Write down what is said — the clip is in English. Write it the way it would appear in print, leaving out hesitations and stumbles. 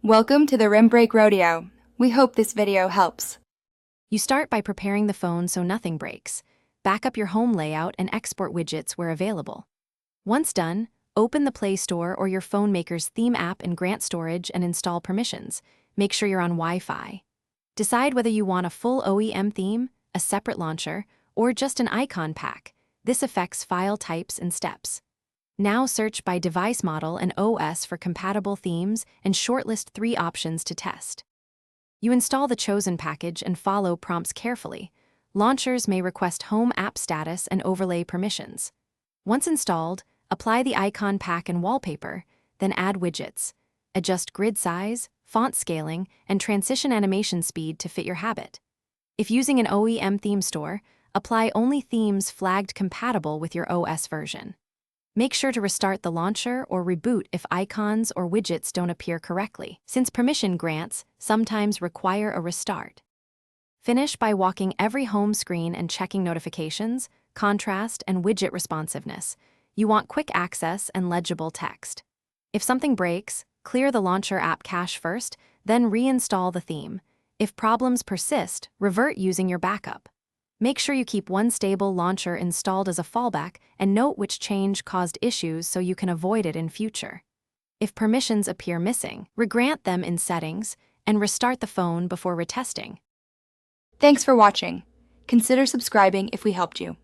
Welcome to the Rim Break Rodeo. We hope this video helps. You start by preparing the phone so nothing breaks. Back up your home layout and export widgets where available. Once done, open the Play Store or your phone maker's theme app and grant storage and install permissions. Make sure you're on Wi-Fi. Decide whether you want a full OEM theme, a separate launcher, or just an icon pack. This affects file types and steps. Now search by device model and OS for compatible themes and shortlist 3 options to test. You install the chosen package and follow prompts carefully. Launchers may request home app status and overlay permissions. Once installed, apply the icon pack and wallpaper, then add widgets. Adjust grid size, font scaling, and transition animation speed to fit your habit. If using an OEM theme store, apply only themes flagged compatible with your OS version. Make sure to restart the launcher or reboot if icons or widgets don't appear correctly, since permission grants sometimes require a restart. Finish by walking every home screen and checking notifications, contrast, and widget responsiveness. You want quick access and legible text. If something breaks, clear the launcher app cache first, then reinstall the theme. If problems persist, revert using your backup. Make sure you keep one stable launcher installed as a fallback and note which change caused issues so you can avoid it in future. If permissions appear missing, regrant them in Settings and restart the phone before retesting. Thanks for watching. Consider subscribing if we helped you.